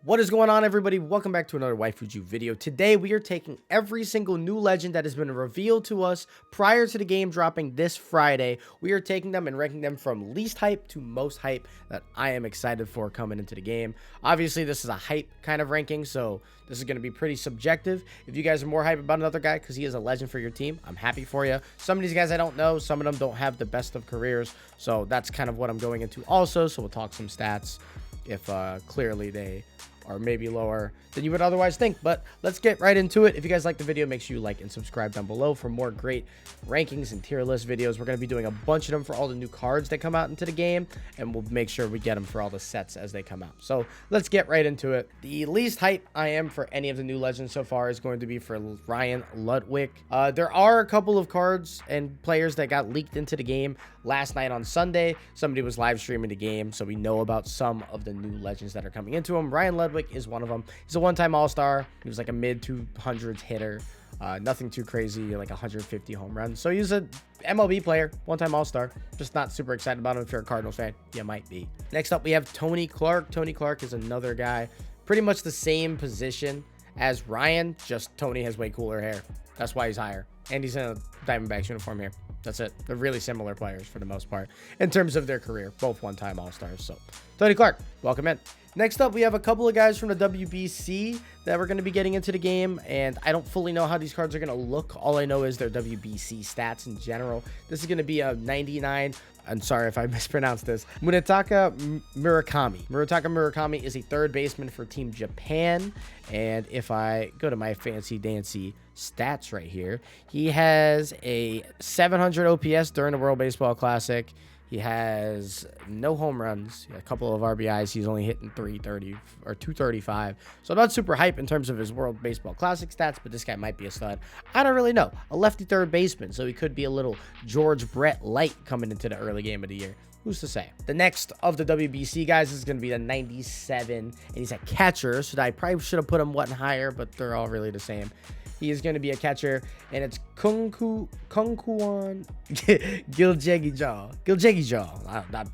What is going on, everybody? Welcome back to another Waifuju video. Today we are taking every single new legend that has been revealed to us prior to the game dropping this Friday. We are taking them and ranking them from least hype to most hype that I am excited for coming into the game. Obviously this is a hype kind of ranking, so this is going to be pretty subjective. If you guys are more hype about another guy because he is a legend for your team, I'm happy for you. Some of these guys I don't know, some of them don't have the best of careers, so that's kind of what I'm going into also. So we'll talk some stats if clearly they are maybe lower than you would otherwise think. But let's get right into it. If you guys like the video, make sure you like and subscribe down below for more great rankings and tier list videos. We're going to be doing a bunch of them for all the new cards that come out into the game, and we'll make sure we get them for all the sets as they come out. So let's get right into it. The least hype I am for any of the new legends so far is going to be for Ryan Ludwig. There are a couple of cards and players that got leaked into the game last night on Sunday. Somebody was live streaming the game, so we know about some of the new legends that are coming into him. Ryan Ludwig is one of them. He's a one-time all-star. He was like a mid-200s hitter. Nothing too crazy, like 150 home runs. So he's a MLB player, one-time all-star. Just not super excited about him. If you're a Cardinals fan, you might be. Next up, we have Tony Clark. Tony Clark is another guy, pretty much the same position as Ryan, just Tony has way cooler hair. That's why he's higher. And he's in a Diamondbacks uniform here. That's it. They're really similar players for the most part in terms of their career. Both one-time all-stars. So Tony Clark, welcome in. Next up, we have a couple of guys from the WBC that we're going to be getting into the game, and I don't fully know how these cards are going to look. All I know is their WBC stats in general. This is going to be a 99. I'm sorry if I mispronounced this. Munetaka Murakami. Munetaka Murakami is a third baseman for Team Japan, and if I go to my fancy dancy stats right here, he has a 700 OPS during the World Baseball Classic. He has no home runs, a couple of RBIs. He's only hitting 330 or 235. So not super hype in terms of his World Baseball Classic stats, but this guy might be a stud. I don't really know. A lefty third baseman, so he could be a little George Brett light coming into the early game of the year. Who's to say? The next of the WBC guys is going to be the 97, and he's a catcher, so I probably should have put him one higher, but they're all really the same. He is going to be a catcher, and it's Kungkuan Giljegijaw.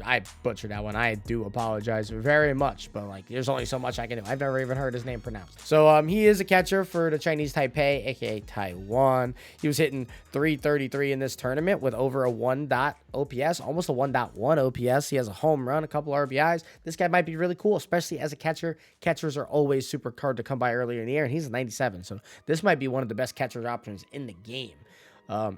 I butchered that one. I do apologize very much, but like, there's only so much I can do. I've never even heard his name pronounced. So he is a catcher for the Chinese Taipei, aka Taiwan. He was hitting 333 in this tournament with over a 1. OPS, almost a 1.1 OPS. He has a home run, a couple RBIs. This guy might be really cool, especially as a catcher. Catchers are always super hard to come by earlier in the year, and he's a 97, so this might be one of the best catcher options in the game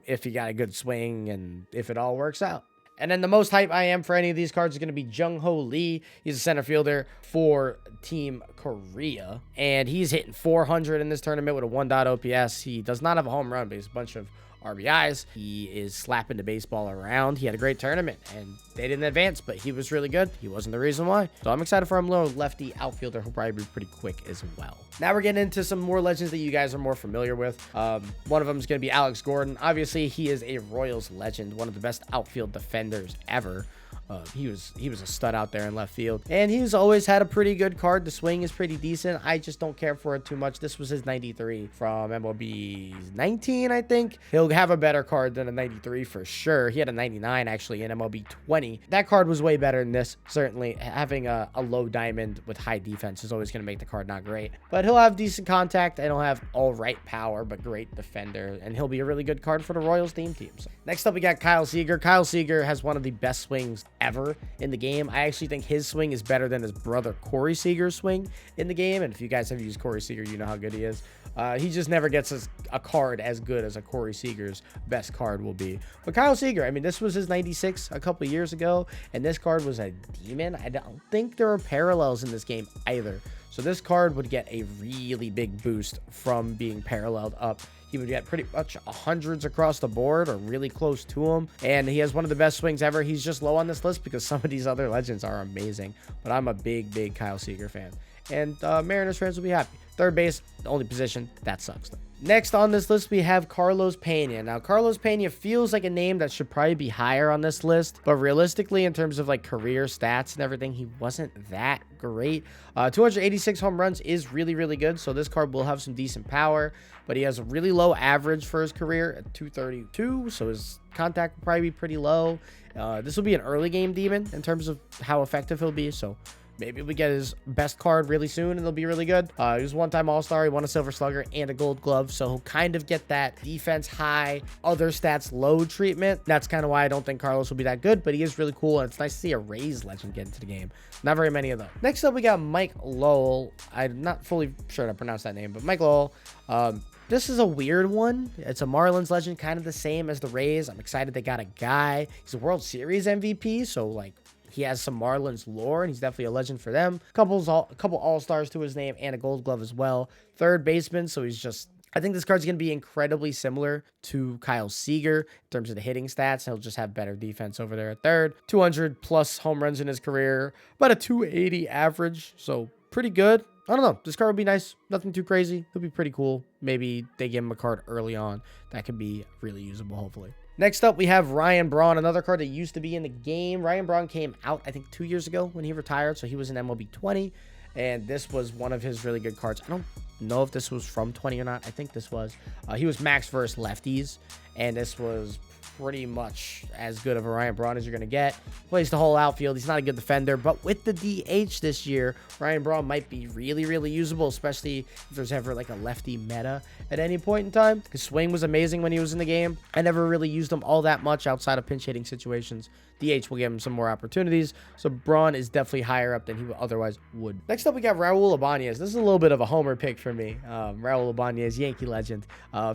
if he got a good swing and if it all works out. And then the most hype I am for any of these cards is going to be Jung-Ho Lee. He's a center fielder for Team Korea, and he's hitting 400 in this tournament with a 1. OPS. He does not have a home run, but he's a bunch of RBIs. He is slapping the baseball around. He had a great tournament, and they didn't advance, but he was really good. He wasn't the reason why. So I'm excited for him. Little lefty outfielder. He'll probably be pretty quick as well. Now we're getting into some more legends that you guys are more familiar with. One of them is going to be Alex Gordon. Obviously, he is a Royals legend, one of the best outfield defenders ever. He was a stud out there in left field, and he's always had a pretty good card. The swing is pretty decent. I just don't care for it too much. This was his 93 from MLB 19, I think. He'll have a better card than a 93 for sure. He had a 99 actually in MLB 20. That card was way better than this. Certainly having a low diamond with high defense is always going to make the card not great, but he'll have decent contact and he'll have all right power, but great defender, and he'll be a really good card for the Royals team. So next up, we got Kyle Seager. Kyle Seager has one of the best swings ever in the game. I actually think his swing is better than his brother Corey Seager's swing in the game, and if you guys have used Corey Seager, you know how good he is. He just never gets a card as good as a Corey Seager's best card will be. But Kyle Seager, I mean, this was his 96 a couple years ago, and this card was a demon. I don't think there are parallels in this game either. So this card would get a really big boost from being paralleled up. He would get pretty much hundreds across the board or really close to him. And he has one of the best swings ever. He's just low on this list because some of these other legends are amazing. But I'm a big Kyle Seager fan. And Mariners fans will be happy. Third base, the only position. That sucks though. Next on this list, we have Carlos Pena. Now, Carlos Pena feels like a name that should probably be higher on this list, but realistically, in terms of like career stats and everything, he wasn't that great. 286 home runs is really good, so this card will have some decent power, but he has a really low average for his career at 232, so his contact will probably be pretty low. This will be an early game demon in terms of how effective he'll be, so maybe we get his best card really soon and it'll be really good. He was one-time All-Star. He won a Silver Slugger and a Gold Glove, so he'll kind of get that defense high, other stats low treatment. That's kind of why I don't think Carlos will be that good, but he is really cool, and it's nice to see a Rays legend get into the game. Not very many of them. Next up, we got Mike Lowell. I'm not fully sure how to pronounce that name, but Mike Lowell. This is a weird one. It's a Marlins legend, kind of the same as the Rays. I'm excited they got a guy. He's a World Series MVP, so like he has some Marlins lore, and he's definitely a legend for them. A couple All-Stars to his name and a Gold Glove as well. Third baseman, so he's just... I think this card's going to be incredibly similar to Kyle Seager in terms of the hitting stats. He'll just have better defense over there at third. 200 plus home runs in his career. About a 280 average, so pretty good. I don't know. This card will be nice. Nothing too crazy. It'll be pretty cool. Maybe they give him a card early on that could be really usable, hopefully. Next up, we have Ryan Braun, another card that used to be in the game. Ryan Braun came out, I think, 2 years ago when he retired, so he was in MLB 20, and this was one of his really good cards. I don't know if this was from 20 or not. I think this was. He was max versus lefties, and this was pretty much as good of a Ryan Braun as you're going to get. Plays the whole outfield. He's not a good defender, but with the DH this year, Ryan Braun might be really, really usable, especially if there's ever like a lefty meta at any point in time. His swing was amazing when he was in the game. I never really used him all that much outside of pinch hitting situations. DH will give him some more opportunities, so Braun is definitely higher up than he otherwise would. Next up, we got Raul Ibanez. This is a little bit of a homer pick for me. Raul Ibanez, Yankee legend,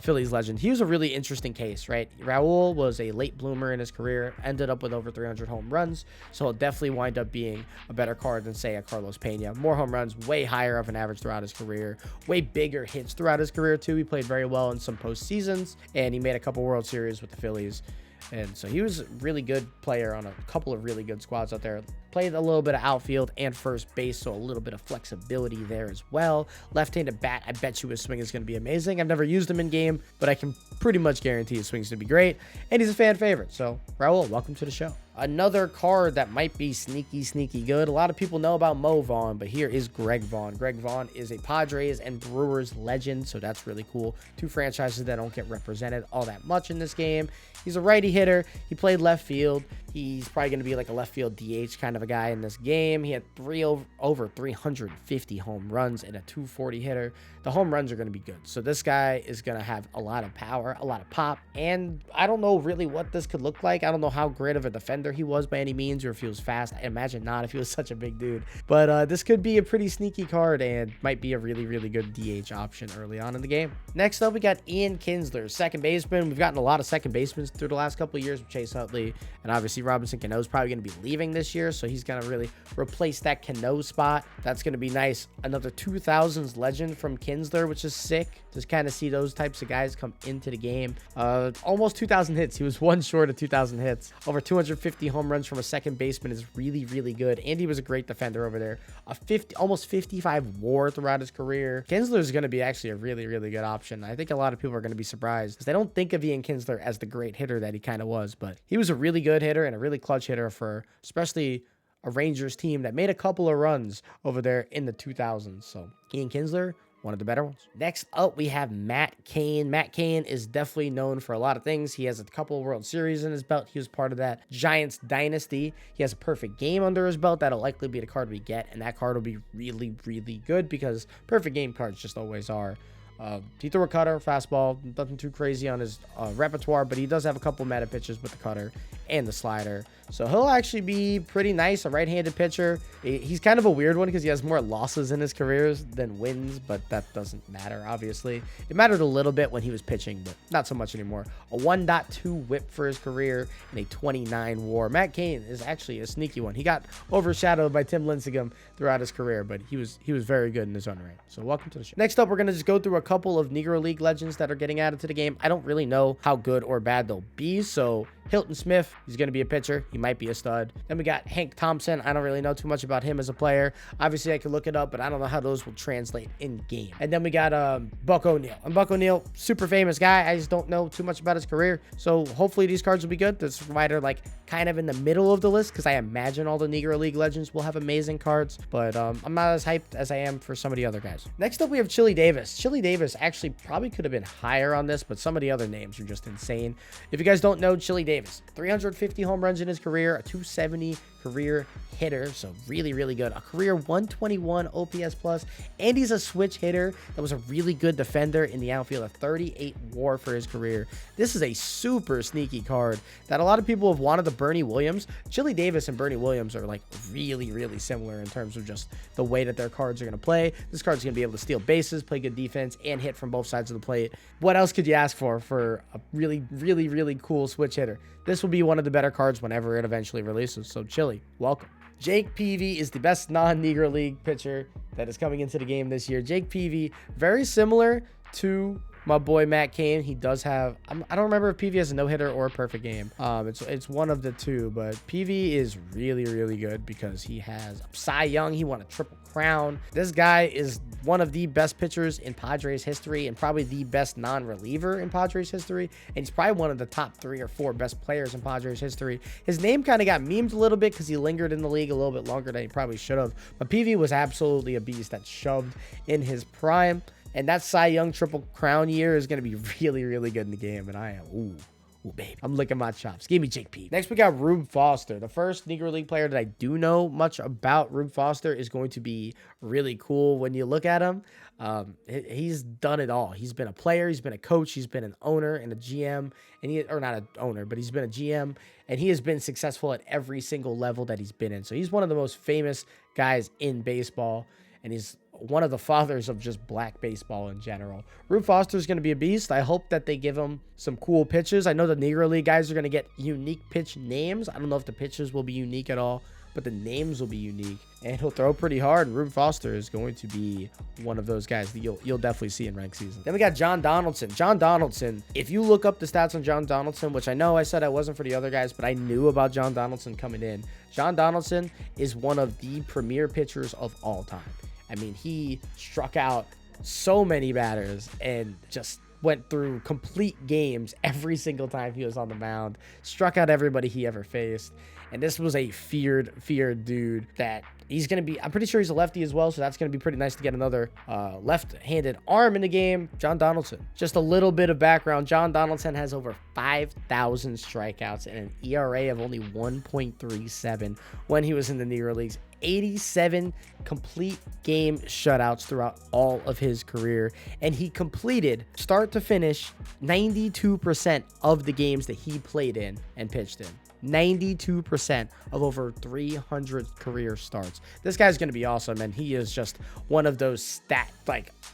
Phillies legend. He was a really interesting case, right? Raul was a late bloomer in his career, ended up with over 300 home runs, so he'll definitely wind up being a better card than, say, a Carlos Pena. More home runs, way higher of an average throughout his career, way bigger hits throughout his career, too. He played very well in some postseasons, and he made a couple World Series with the Phillies. And so he was a really good player on a couple of really good squads out there. Played a little bit of outfield and first base, so a little bit of flexibility there as well. Left-handed bat, I bet you his swing is going to be amazing. I've never used him in game, but I can pretty much guarantee his swing's going to be great. And he's a fan favorite. So, Raul, welcome to the show. Another card that might be sneaky good. A lot of people know about Mo Vaughn, but here is Greg Vaughn. Greg Vaughn is a Padres and Brewers legend, so that's really cool. Two franchises that don't get represented all that much in this game. He's a righty hitter. He played left field. He's probably going to be like a left field DH kind of a guy in this game. He had over 350 home runs and a 240 hitter. The home runs are going to be good. So this guy is going to have a lot of power, a lot of pop. And I don't know really what this could look like. I don't know how great of a defender he was by any means, or if he was fast. I imagine not if he was such a big dude. But this could be a pretty sneaky card and might be a really, really good DH option early on in the game. Next up, we got Ian Kinsler, second baseman. We've gotten a lot of second basemen through the last couple of years with Chase Utley, and obviously Robinson Cano is probably going to be leaving this year, so he's going to really replace that Cano spot. That's going to be nice. Another 2000s legend from Kinsler, which is sick. Just kind of see those types of guys come into the game. Almost 2,000 hits. He was one short of 2,000 hits. Over 250 home runs from a second baseman is really, really good, and he was a great defender over there. Almost 55 WAR throughout his career. Kinsler is going to be actually a really, really good option. I think a lot of people are going to be surprised because they don't think of Ian Kinsler as the great hitter that he kind of was, but he was a really good hitter and a really clutch hitter for especially a Rangers team that made a couple of runs over there in the 2000s. So Ian Kinsler, one of the better ones. Next up, we have Matt Cain. Matt Cain is definitely known for a lot of things. He has a couple of World Series in his belt. He was part of that Giants dynasty. He has a perfect game under his belt. That'll likely be the card we get, and that card will be really, really good because perfect game cards just always are. He threw a cutter, fastball, nothing too crazy on his repertoire, but he does have a couple meta pitches with the cutter and the slider. So he'll actually be pretty nice, a right-handed pitcher. He's kind of a weird one because he has more losses in his careers than wins, but that doesn't matter, obviously. It mattered a little bit when he was pitching, but not so much anymore. A 1.2 whip for his career and a 29 WAR. Matt Cain is actually a sneaky one. He got overshadowed by Tim Lincecum throughout his career, but he was very good in his own right. So welcome to the show. Next up, we're going to just go through a couple of Negro League legends that are getting added to the game. I don't really know how good or bad they'll be, so Hilton Smith, he's going to be a pitcher. He might be a stud. Then we got Hank Thompson. I don't really know too much about him as a player. Obviously, I could look it up, but I don't know how those will translate in game. And then we got Buck O'Neil. And Buck O'Neil, super famous guy. I just don't know too much about his career. So hopefully these cards will be good. This is why they're like kind of in the middle of the list because I imagine all the Negro League legends will have amazing cards. But I'm not as hyped as I am for some of the other guys. Next up, we have Chili Davis. Chili Davis actually probably could have been higher on this, but some of the other names are just insane. If you guys don't know Chili Davis, 350 home runs in his career, a 270 career hitter, so really, really good. A career 121 OPS plus, and he's a switch hitter that was a really good defender in the outfield, a 38 WAR for his career. This is a super sneaky card that a lot of people have wanted. The Bernie Williams, Chili Davis and Bernie Williams are like really, really similar in terms of just the way that their cards are going to play. This card's going to be able to steal bases, play good defense, and hit from both sides of the plate. What else could you ask for a really, really, really cool switch hitter? This will be one of the better cards whenever it eventually releases. So Chili, welcome. Jake Peavy is the best non-Negro League pitcher that is coming into the game this year. Jake Peavy, very similar to my boy Matt Cain. He does have, I don't remember if Peavy has a no-hitter or a perfect game. It's one of the two, but Peavy is really, really good because he has Cy Young. He won a triple crown. This guy is one of the best pitchers in Padres history and probably the best non-reliever in Padres history. And he's probably one of the top 3 or 4 best players in Padres history. His name kind of got memed a little bit because he lingered in the league a little bit longer than he probably should have. But Peavy was absolutely a beast that shoved in his prime. And that Cy Young triple crown year is going to be really, really good in the game. And I am, ooh, baby. I'm licking my chops. Give me Jake Peavy. Next, we got Rube Foster. The first Negro League player that I do know much about. Rube Foster is going to be really cool when you look at him. He's done it all. He's been a player. He's been a coach. He's been an owner and a GM. Or not an owner, but he's been a GM. And he has been successful at every single level that he's been in. So he's one of the most famous guys in baseball. And he's one of the fathers of just black baseball in general. Rube Foster is going to be a beast. I hope that they give him some cool pitches. I know the Negro League guys are going to get unique pitch names. I don't know if the pitches will be unique at all, but the names will be unique. And he'll throw pretty hard. Rube Foster is going to be one of those guys that you'll definitely see in ranked season. Then we got John Donaldson. John Donaldson, if you look up the stats on John Donaldson, which I know I said I wasn't for the other guys, but I knew about John Donaldson coming in. John Donaldson is one of the premier pitchers of all time. I mean, he struck out so many batters and just went through complete games every single time he was on the mound, struck out everybody he ever faced. And this was a feared dude that he's going to be, I'm pretty sure he's a lefty as well. So that's going to be pretty nice to get another left-handed arm in the game. John Donaldson, just a little bit of background. John Donaldson has over 5,000 strikeouts and an ERA of only 1.37 when he was in the Negro Leagues. 87 complete game shutouts throughout all of his career, and he completed start to finish 92% of the games that he played in and pitched in. 92% of over 300 career starts. This guy's going to be awesome, and he is just one of those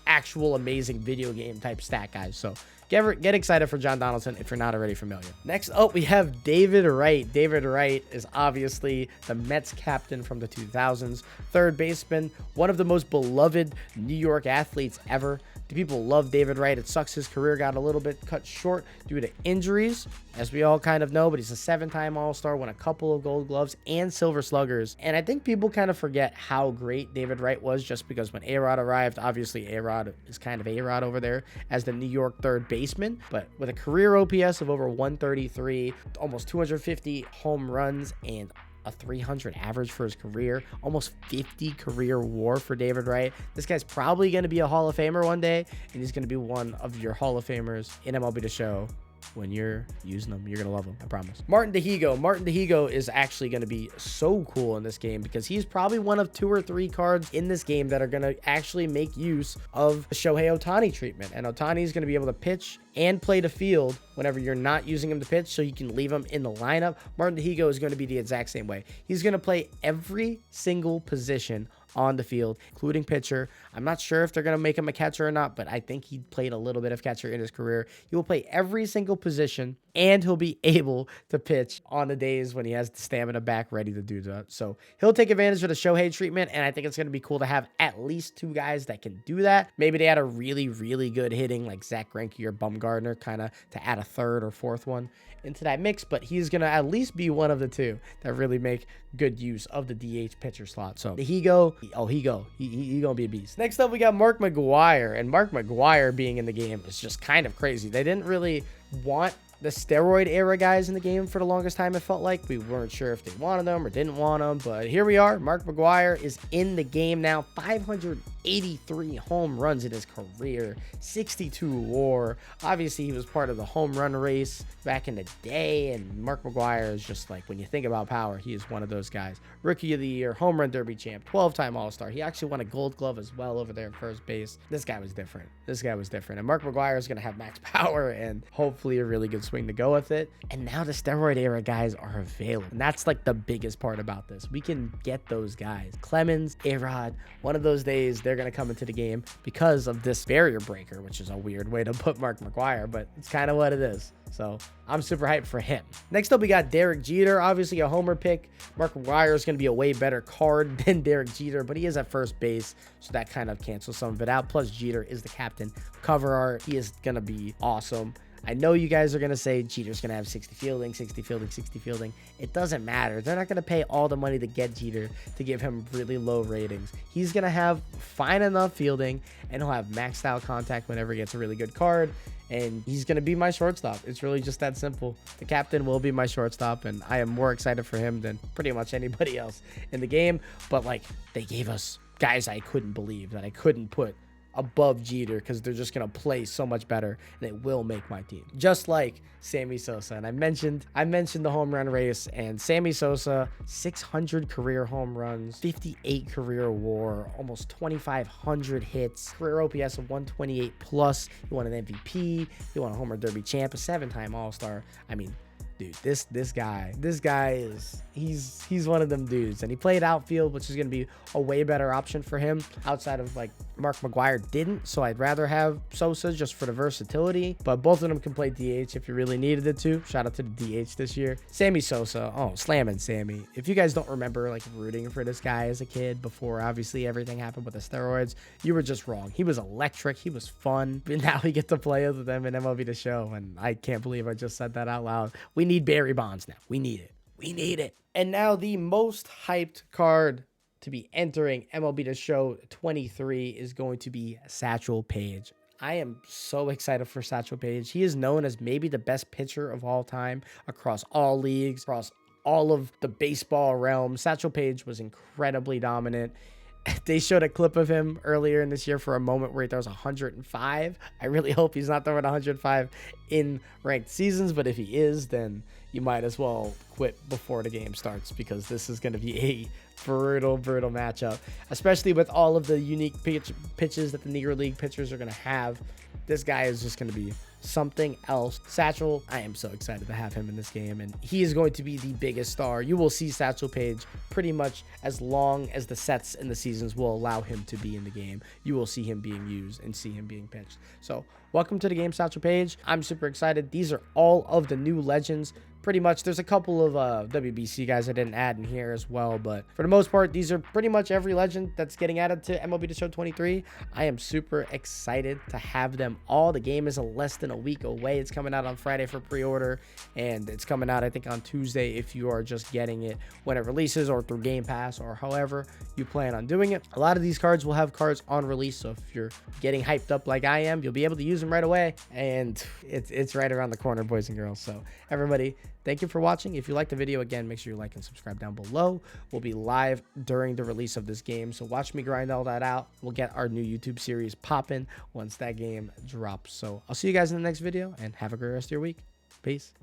actual amazing video game type stat guys. So get excited for John Donaldson if you're not already familiar. Next up, we have David Wright. David Wright is obviously the Mets captain from the 2000s, third baseman, one of the most beloved New York athletes ever. The people love David Wright. It sucks his career got a little bit cut short due to injuries, as we all kind of know, but he's a 7-time All-Star, won a couple of Gold Gloves and Silver Sluggers. And I think people kind of forget how great David Wright was just because when A-Rod arrived, obviously A-Rod is kind of A-Rod over there as the New York third baseman, but with a career OPS of over 133, almost 250 home runs, and a 300 average for his career, almost 50 career WAR for David Wright. This guy's probably going to be a Hall of Famer one day, and he's going to be one of your Hall of Famers in MLB The Show. When you're using them, you're going to love them, I promise. Martin Dihigo. Martin Dihigo is actually going to be so cool in this game because he's probably one of 2 or 3 cards in this game that are going to actually make use of the Shohei Ohtani treatment. And Ohtani is going to be able to pitch and play the field whenever you're not using him to pitch, so you can leave him in the lineup. Martin Dihigo is going to be the exact same way. He's going to play every single position on the field, including pitcher. I'm not sure if they're going to make him a catcher or not, but I think he played a little bit of catcher in his career. He will play every single position, and he'll be able to pitch on the days when he has the stamina back ready to do that. So he'll take advantage of the Shohei treatment, and I think it's going to be cool to have at least 2 guys that can do that. Maybe they had a really, really good hitting like Zach Greinke or Bumgarner kind of to add a 3rd or 4th one into that mix, but he's going to at least be one of the 2 that really make good use of the DH pitcher slot. So he going to be a beast. Next up, we got Mark McGwire, and Mark McGwire being in the game is just kind of crazy. They didn't really want the steroid era guys in the game for the longest time. It felt like we weren't sure if they wanted them or didn't want them, but here we are. Mark McGwire is in the game now. 500 83 home runs in his career, 62 WAR. Obviously, he was part of the home run race back in the day, and Mark McGwire is just like, when you think about power, he is one of those guys. Rookie of the Year, home run derby champ, 12-time All-Star. He actually won a Gold Glove as well over there at first base. This guy was different. And Mark McGwire is going to have max power and hopefully a really good swing to go with it. And now the steroid era guys are available, and that's like the biggest part about this. We can get those guys. Clemens, A-Rod, one of those days they're going to come into the game because of this barrier breaker, which is a weird way to put Mark McGwire, but it's kind of what it is. So I'm super hyped for him. Next up, we got Derek Jeter, obviously a homer pick. Mark McGwire is going to be a way better card than Derek Jeter, but he is at first base, so that kind of cancels some of it out. Plus, Jeter is the captain cover art. He is going to be awesome. I know you guys are going to say Jeter's going to have 60 fielding, 60 fielding, 60 fielding. It doesn't matter. They're not going to pay all the money to get Jeter to give him really low ratings. He's going to have fine enough fielding, and he'll have maxed out contact whenever he gets a really good card. And he's going to be my shortstop. It's really just that simple. The captain will be my shortstop, and I am more excited for him than pretty much anybody else in the game. But, like, they gave us guys I couldn't believe that I couldn't put above Jeter because they're just going to play so much better, and it will make my team. Just like Sammy Sosa. And I mentioned the home run race, and Sammy Sosa, 600 career home runs, 58 career WAR, almost 2,500 hits, career OPS of 128 plus. He won an MVP. He won a home run derby champ, a 7-time All-Star. I mean, dude, this guy is he's one of them dudes, and he played outfield, which is going to be a way better option for him outside of like Mark McGwire didn't. So I'd rather have Sosa just for the versatility, but both of them can play DH if you really needed it to. Shout out to the DH this year. Sammy Sosa, oh, slamming Sammy. If you guys don't remember like rooting for this guy as a kid before obviously everything happened with the steroids, you were just wrong. He was electric. He was fun. But now we get to play with them in MLB The Show, and I can't believe I just said that out loud. We need Barry Bonds now. We need it. And now the most hyped card to be entering MLB The Show 23 is going to be Satchel Paige. I am so excited for Satchel Paige. He is known as maybe the best pitcher of all time across all leagues, across all of the baseball realm. Satchel Paige was incredibly dominant. They showed a clip of him earlier in this year for a moment where he throws 105. I really hope he's not throwing 105 in ranked seasons, but if he is, then you might as well quit before the game starts, because this is going to be a brutal matchup, especially with all of the unique pitches that the Negro League pitchers are going to have. This guy is just going to be something else. Satchel, I am so excited to have him in this game, and he is going to be the biggest star. You will see Satchel Paige pretty much as long as the sets and the seasons will allow him to be in the game. You will see him being used and see him being pitched. So welcome to the game, Satchel Paige. I'm super excited. These are all of the new legends. Pretty much, there's a couple of WBC guys I didn't add in here as well, but for the most part, these are pretty much every legend that's getting added to MLB The Show 23. I am super excited to have them all. The game is less than a week away. It's coming out on Friday for pre-order, and it's coming out, I think, on Tuesday if you are just getting it when it releases, or through Game Pass, or however you plan on doing it. A lot of these cards will have cards on release, so if you're getting hyped up like I am, you'll be able to use them right away, and it's right around the corner, boys and girls. So everybody, thank you for watching. If you liked the video, again, make sure you like and subscribe down below. We'll be live during the release of this game, so watch me grind all that out. We'll get our new YouTube series popping once that game drops. So I'll see you guys in the next video, and have a great rest of your week. Peace.